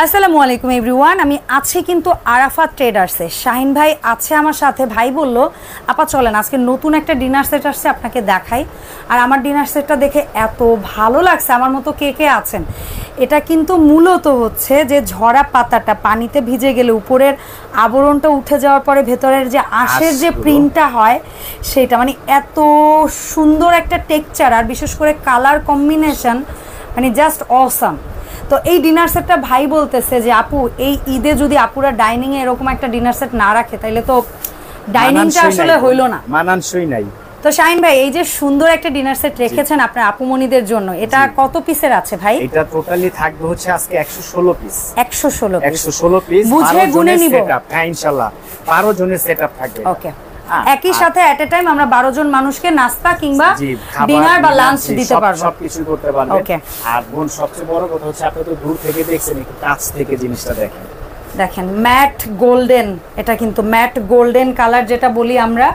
আসসালামু আলাইকুম এভরিওয়ান, আমি আছি কিন্তু আরাফাত ট্রেডার্সে। শাহিন ভাই আছে আমার সাথে। ভাই বলল আপা চলেন আজকে নতুন একটা ডিনার সেট আসছে আপনাকে দেখাই। আর আমার ডিনার সেটটা দেখে এত ভালো লাগছে, আমার মতো কে কে আছেন। এটা কিন্তু মূলত হচ্ছে যে ঝরা পাতাটা পানিতে ভিজে গেলে উপরের আবরণটা উঠে যাওয়ার পরে ভেতরের যে আঁশের যে প্রিন্টটা হয় সেটা মানে এত সুন্দর একটা টেক্সচার, আর বিশেষ করে কালার কম্বিনেশন মানে জাস্ট অসাম। তো এই ডিনার সেটটা ভাই বলতেছে যে আপু এই ঈদে যদি আপুরা ডাইনিং এ এরকম একটা ডিনার সেট না রাখে তাহলে তো ডাইনিংটা আসলে হইলো না, মানানসই নাই। তো শাহিন ভাই এই যে সুন্দর একটা ডিনার সেট রেখেছেন আপনার আপুমনিদের জন্য, এটা কত পিসের আছে ভাই? এটা টোটালি থাকবে হচ্ছে আজকে 116 পিস। 116 পিস বুঝে গুনে নিব। হ্যাঁ ইনশাআল্লাহ 12 জনের সেটআপ থাকবে। ওকে, একই সাথে এট এ টাইম আমরা 12 জন মানুষকে নাস্তা কিংবা ডিনার বা লাঞ্চ দিতে পারবো, সবকিছু করতে পারবে। ওকে। আর বোন সবচেয়ে বড় কথা হচ্ছে আপনি তো দূর থেকে দেখছেন, একটু কাছ থেকে জিনিসটা দেখেন। দেখেন ম্যাট গোল্ডেন, এটা কিন্তু ম্যাট গোল্ডেন কালার যেটা বলি আমরা,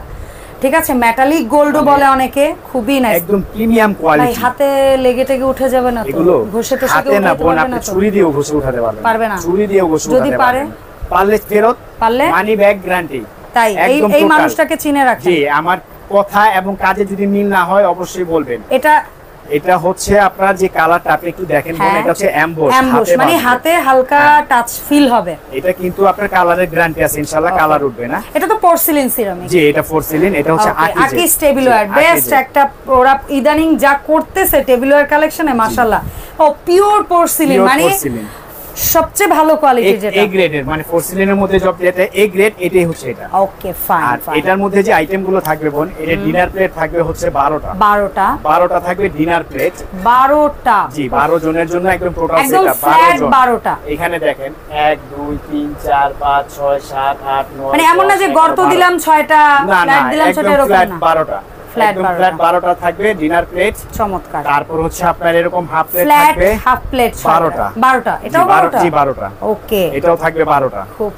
ঠিক আছে, মেটালিক গোল্ডও বলে অনেকে, খুবই নাইস, একদম প্রিমিয়াম কোয়ালিটি। ভাই হাতে লেগে টেগে উঠে যাবে না তো? এগুলো ঘষে তো হাতে না বোন, আপনি ছুরি দিয়েও ঘষে উঠাতে পারবেন। পারবে না? ছুরি দিয়েও ঘষে উঠাতে যদি পারবেন। পারলে ফেরত, পারলে মানি ব্যাক গ্যারান্টি। তাই এই মানুষটাকে চিনে রাখেন। জি, আমার কথা এবং কাজে যদি মিল না হয় অবশ্যই বলবেন। এটা হচ্ছে আপনার যে কালারটা আপনি একটু দেখেন, এটা হচ্ছে এমবোস, মানে হাতে হালকা টাচ ফিল হবে। এটা কিন্তু আপনার কালারের গ্যারান্টি আছে, ইনশাআল্লাহ কালার উঠবে না। এটা তো পোর্সিলিন সিরামিক। জি, এটা পোর্সিলিন, এটা হচ্ছে আকি স্টেবিলার বেস্ট একটা, ওরা ইদানিং যা করতেছে টেবিলার কালেকশনে মাশাআল্লাহ। ও পিওর পোর্সিলিন, মানে সবচেয়ে ভালো কোয়ালিটি, যেটা এ গ্রেডের, মানে পোর্সিলিনের মধ্যে যেটা এ গ্রেড, এটাই হচ্ছে এটা। Okay fine. আর এটার মধ্যে যে আইটেমগুলো থাকবে বোন, এটা ডিনার প্লেট থাকবে হচ্ছে 12টা থাকবে ডিনার প্লেট 12টা। জি, 12 জনের জন্য একদম টোটাল সেটআপ 12টা। এখানে দেখেন 1 2 3 4 5 6 7 8 9, মানে এমন না যে গর্ত দিলাম 6টা, ফ্ল্যাট দিলাম 6টা, এরকম না, 12টা ফ্ল্যাট 12টা থাকবে ডিনার প্লেট। চমৎকার। তারপর হচ্ছে আপনার এরকম হাফ প্লেট থাকবে, ফ্ল্যাট হাফ প্লেট 12টা। এটাও 12টা? জি 12টা। ওকে, এটাও থাকবে 12টা। খুব।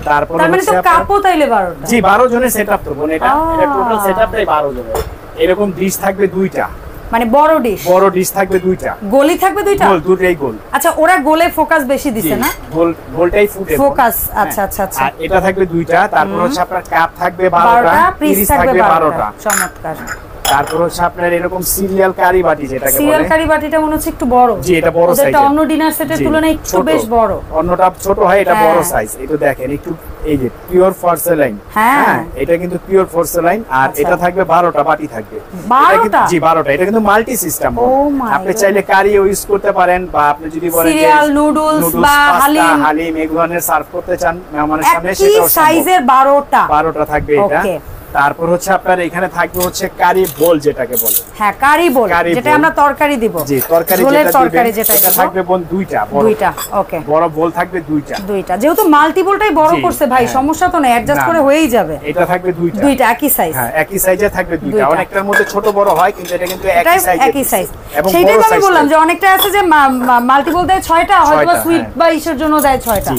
তারপর তার মানে তো কাপও তাইলে 12টা? জি, 12 জনের সেটআপ তো বোন, এটা টোটাল সেটআপটাই 12 জনের। এরকম ডিশ থাকবে 2টা, মানে বড় ডিশ থাকবে 2টা, গোলি থাকবে 2টা, দুটোই গোল। আচ্ছা, ওরা গোলে ফোকাস বেশি দিছে না? গোলটাই ফুটে ফোকাস। আচ্ছা আচ্ছা আচ্ছা। আর এটা থাকবে 2টা। তারপর হচ্ছে আপনার কাপ থাকবে 12টা, পিস থাকবে 12টা। চমৎকার। তারপর হচ্ছে আপনার এরকম সিরিয়াল কারি বাটি, যেটাকে বলে সিরিয়াল কারি বাটিটা মনে হচ্ছে একটু বড়। জি, এটা বড় সাইজ, এটা অন্য ডিনার সেটের তুলনায় একটু বেশ বড়। অন্যটা ছোট হয়, এটা বড় সাইজ। এটা দেখেন একটু, এই যে পিওর পোর্সেলাইন। হ্যাঁ, এটা কিন্তু পিওর পোর্সেলাইন। আর এটা থাকবে 12টা বাটি থাকবে। 12টা? জি 12টা। এটা কিন্তু মাল্টি সিস্টেম। আপনি চাইলে কারিও ইউজ করতে পারেন, বা আপনি যদি বলেন সিরিয়াল, নুডলস বা হালিম এই ধরনের সার্ভ করতে চান মেহমানের সামনে, সেটাও সম্ভব। এই সাইজের 12টা থাকবে এটা। তারপর হচ্ছে আপনার এখানে থাকবে হচ্ছে কারি বোল, যেটাকে বলে। হ্যাঁ, কারি বোল, যেটা আমরা তরকারি দিব। জি, তরকারি যেটা থাকবে বোন 2টা। ওকে, বড় বোল থাকবে 2টা। যেহেতু মাল্টি বোলটাই বড় করছে ভাই, সমস্যা তো নেই, অ্যাডজাস্ট করে হয়েই যাবে। এটা থাকবে 2টা একই সাইজ। হ্যাঁ, একই সাইজে থাকবে 2টা। অনেকটার মধ্যে ছোট বড় হয়, কিন্তু এটা কিন্তু একই সাইজ। সেইটাই তো আমি বললাম যে অনেকটা আছে যে মাল্টি বোল দেয় 6টা, হয়তো সুইট বা ইসের জন্য দেয় 6টা।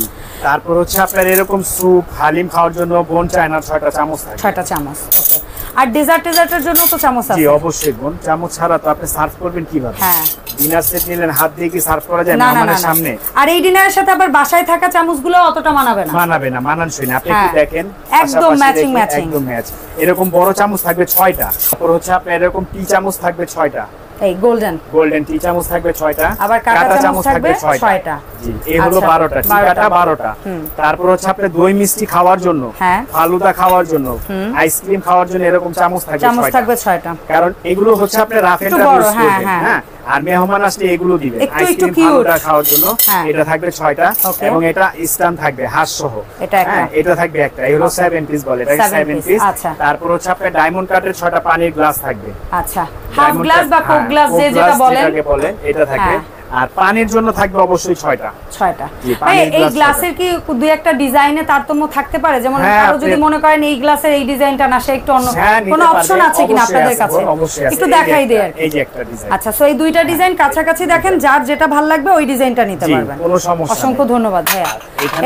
তারপর হচ্ছে আপনার এরকম স্যুপ হালিম খাওয়ার জন্য বোন চায়না 6টা চামচ থাকে। 6টা চামচ। ওকে। আর ডেজার্টের জন্য তো চামচ আছে? জি অবশ্যই বোন, চামচ ছাড়া তো আপনি সার্ভ করবেন কিভাবে? হ্যাঁ, ডিনার সেট নিলেন, হাত দিয়ে কি সার্ভ করা যায়? না, আমাদের সামনে। আর এই ডিনারের সাথে আবার বাসায় থাকা চামচগুলো অতটা মানাবে না। মানানসই না। আপনি একটু দেখেন, একদম ম্যাচিং। একদম ম্যাচ। এরকম বড় চামচ থাকবে 6টা। তারপর হচ্ছে আপনার এরকম টি চামচ থাকবে 6টা। এই গোল্ডেন টি চামচ থাকবে 6টা। আবার কাঁটা চামচ থাকবে 6টা। জি, এই হলো 12টা। টিকাটা 12টা। তারপর হচ্ছে আপনি দই মিষ্টি খাওয়ার জন্য, ফালুদা খাওয়ার জন্য, আইসক্রিম খাওয়ার জন্য এরকম চামচ থাকবে 6টা। কারণ এগুলো হচ্ছে আপনি রাফ এন্ড টাফ ইউজ করবেন। হ্যাঁ, আর মেহমান আসলে এগুলো দিবেন আইসক্রিম ফালুদা খাওয়ার জন্য। এটা থাকবে 6টা, এবং এটা স্ট্যান্ড থাকবে হাঁস সহ। এটা থাকবে একটা, এগুলো 7 পিস বলে, এটা 7 পিস। তারপর হচ্ছে আপনার ডায়মন্ড কাটের 6টা পানির গ্লাস থাকবে। আচ্ছা, হাফ গ্লাস বা কোক গ্লাস যেটা বলেন, এটা থাকবে। আর পানির জন্য থাকবে অবশ্যই 6টা। এই গ্লাসের কি দুই একটা ডিজাইনে তারতম্য থাকতে পারে? যেমন কারো যদি মনে করেন এই গ্লাসের এই ডিজাইনটা না, সে একটু অন্য কোনো অপশন আছে কিনা আপনাদের কাছে? একটু দেখাই দেই আর কি। এই যে একটা ডিজাইন। আচ্ছা, সো এই দুইটা ডিজাইন কাছাকাছি দেখেন, যার যেটা ভালো লাগবে ওই ডিজাইনটা নিতে পারবেন, কোনো সমস্যা নেই। অসংখ্য ধন্যবাদ ভাইয়া।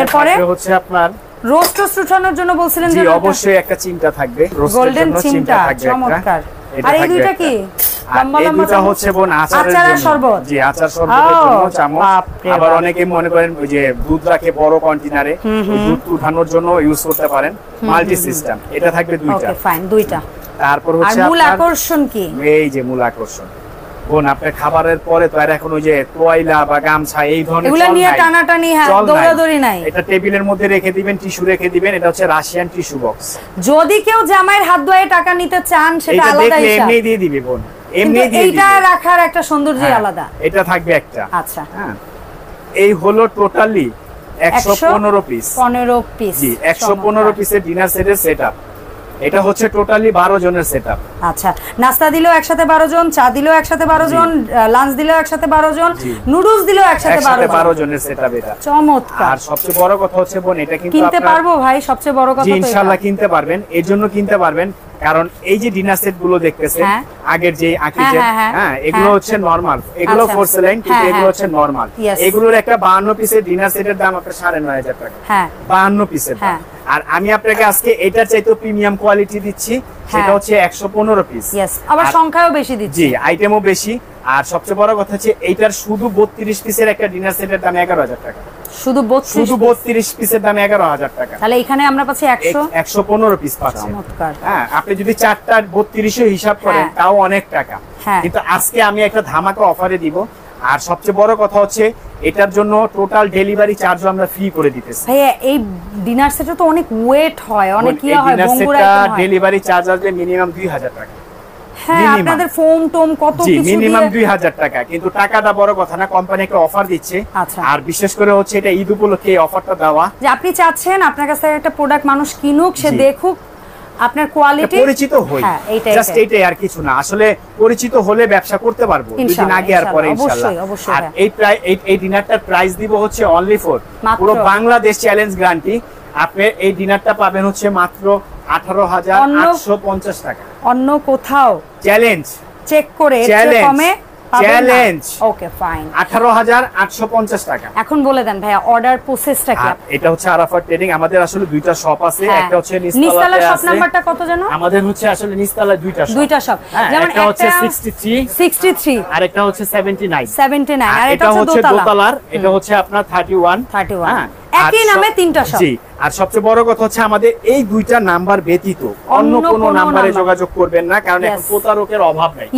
এরপরে হচ্ছে আপনার রোস্ট উঠানোর জন্য বলছিলেন যে অবশ্যই একটা চিমটা থাকবে, গোল্ডেন চিমটা। চমৎকার। আর এই দুইটা কি এই দুইটা হচ্ছে বোন আচারের জন্য। জি, আচার শরবতের জন্য চামচ। আবার অনেকে মনে করেন ওই যে দুধ রাখে বড় কন্টেনারে, ওই দুধ উঠানোর জন্য ইউজ করতে পারেন। মাল্টি সিস্টেম, এটা থাকবে দুইটা। ওকে ফাইন, দুইটা। তারপর হচ্ছে আর মূল আকর্ষণ কি? এই যে মূল আকর্ষণ বোন, আপনার খাবারের পরে তো আর এখন ওই যে তোয়াইলা বা গামছা এই ধরনের এগুলো নিয়ে টানাটানি দৌড়াদৌড়ি নাই। এটা টেবিলের মধ্যে রেখে দিবেন, টিস্যু রেখে দিবেন। এটা হচ্ছে রাশিয়ান টিস্যু বক্স। যদি কেউ জামাইয়ের হাত ধুয়ে টাকা নিতে চান সেটা আলাদা হিসাব, এমনি দিয়ে দিবে বোন, এমনি দিয়ে এইটা রাখার একটা সৌন্দর্য আলাদা। এটা থাকবে একটা। আচ্ছা, হ্যাঁ, এই হলো টোটালি 115 পিস। 15 পিস। জি, 115 পিসের ডিনার সেটের সেটআপ। এটা হচ্ছে টোটালি 12 জনের সেটআপ। আচ্ছা, নাস্তা দিলেও একসাথে 12 জন, চা দিলেও একসাথে 12 জন, লাঞ্চ দিলেও একসাথে 12 জন, নুডলস দিলেও একসাথে 12 জনের সেটআপ এটা। চমৎকার। আর সবচেয়ে বড় কথা হচ্ছে বোন, এটা কিন্তু কিনতে পারবো ভাই, সবচেয়ে বড় কথা তো ইনশাআল্লাহ কিনতে পারবেন। এর জন্য কিনতে পারবেন কারণ এই যে ডিনার সেট গুলো দেখতেছেন আগের যে আকিজের, হ্যাঁ এগুলো হচ্ছে নরমাল, এগুলো পোর্সেলাইন, কিন্তু এগুলো হচ্ছে নরমাল। এগুলোর একটা 52 পিসের ডিনার সেটের দাম আপনার 9500 টাকা। হ্যাঁ, 52 পিসের দাম। আর আমি আপনাকে আজকে এটার চাইতে প্রিমিয়াম কোয়ালিটি দিচ্ছি, সেটা হচ্ছে 115 পিস। আবার সংখ্যাও বেশি দিচ্ছি। জি, আইটেমও বেশি। আর সবচেয়ে বড় কথা হচ্ছে এইটার শুধু 32 পিসের একটা ডিনার সেটের দাম 11000 টাকা। শুধু 32 পিসের দাম 11000 টাকা। তাহলে এখানে আমরা পাচ্ছি 115 পিস পাচ্ছি। চমৎকার। হ্যাঁ, আপনি যদি 4টা 32 হিসাব করেন তাও অনেক টাকা। কিন্তু আজকে আমি একটা ধামাকা অফারে দিব। আর সবচেয়ে বড় কথা হচ্ছে এটার জন্য টোটাল ডেলিভারি চার্জও আমরা ফ্রি করে দিতেছি। ভাইয়া, এই ডিনার সেটে তো অনেক ওয়েট হয়, অনেক কি হয়, বঙ্গুরা ডেলিভারি চার্জ আসবে মিনিমাম 2000 টাকা। হ্যাঁ, আপনাদের ফোম টোম কত কিছু দিয়ে মিনিমাম 2000 টাকা। কিন্তু টাকাটা বড় কথা না, কোম্পানি একটা অফার দিচ্ছে। আর বিশেষ করে হচ্ছে এটা ঈদ উপলক্ষে এই অফারটা দেওয়া, যে আপনি চাচ্ছেন আপনার কাছে একটা প্রোডাক্ট মানুষ কিনুক, সে দেখুক আপনার কোয়ালিটি, পরিচিত হই। জাস্ট এইটাই, আর কিছু না। আসলে পরিচিত হলে ব্যবসা করতে পারবো দুদিন আগে আর পরে ইনশাআল্লাহ। আর এই ডিনারটার প্রাইস দিব হচ্ছে অনলি ফর পুরো বাংলাদেশ চ্যালেঞ্জ গ্যারান্টি। আপনি এই ডিনারটা পাবেন হচ্ছে মাত্র 18850 টাকা। অন্য কোথাও চ্যালেঞ্জ চেক করে এর কমে চ্যালেঞ্জ। ওকে ফাইন, 18850 টাকা। এখন বলে দেন ভাইয়া অর্ডার প্রসেসটা কি? এটা হচ্ছে আরাফাত ট্রেডিং। আমাদের আসলে দুইটা শপ আছে। একটা হচ্ছে নিচতলা, শপ নাম্বারটা কত জানো? আমাদের হচ্ছে আসলে নিচতলা দুইটা শপ। যেমন একটা হচ্ছে 63 আর একটা হচ্ছে 79 আর এটা হচ্ছে দোতলার, এটা হচ্ছে আপনার 31 হ্যাঁ, একই নামে তিনটা শপ। জি, আর সবচেয়ে বড় কথা হচ্ছে আমাদের এই দুইটা নাম্বার ব্যতীত অন্য কোনো নম্বরে যোগাযোগ করবেন না, কারণ এখন প্রতারকের অভাব নাই।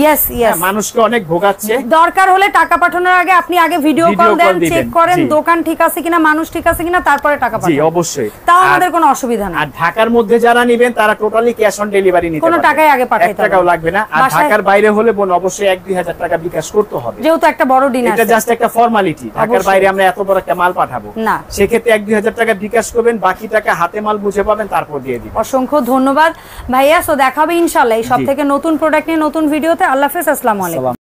মানুষকে অনেক ভোগাচ্ছে। দরকার হলে টাকা পাঠানোর আগে আপনি আগে ভিডিও কল দেন, চেক করেন দোকান ঠিক আছে কিনা, মানুষ ঠিক আছে কিনা, তারপরে টাকা পাঠান। জি, অবশ্যই। তাও আমাদের কোনো অসুবিধা নেই। আর ঢাকার মধ্যে যারা নেবেন তারা টোটালি ক্যাশ অন ডেলিভারি নিতে পারবেন, কোনো টাকাই আগে পাঠাইতে হবে না, 1 টাকাও লাগবে না। আর ঢাকার বাইরে হলে বোন অবশ্যই 1-2000 টাকা বিকাশ করতে হবে, যেহেতু একটা বড় ডিনার। এটা জাস্ট একটা ফর্মালিটি। ঢাকার বাইরে আমরা এত বড় একটা মাল পাঠাবো না, সেক্ষেত্রে 1-2000 টাকা বিকাশ করবেন, বাকি টাকা হাতে মাল বুঝে পাবেন, তারপর দিয়ে দিবেন। অসংখ্য ধন্যবাদ ভাইয়া। সো দেখাবে ইনশাআল্লাহ এই সব থেকে নতুন প্রোডাক্ট নিয়ে নতুন ভিডিওতে। আল্লাহ হাফেজ, আসসালামু আলাইকুম।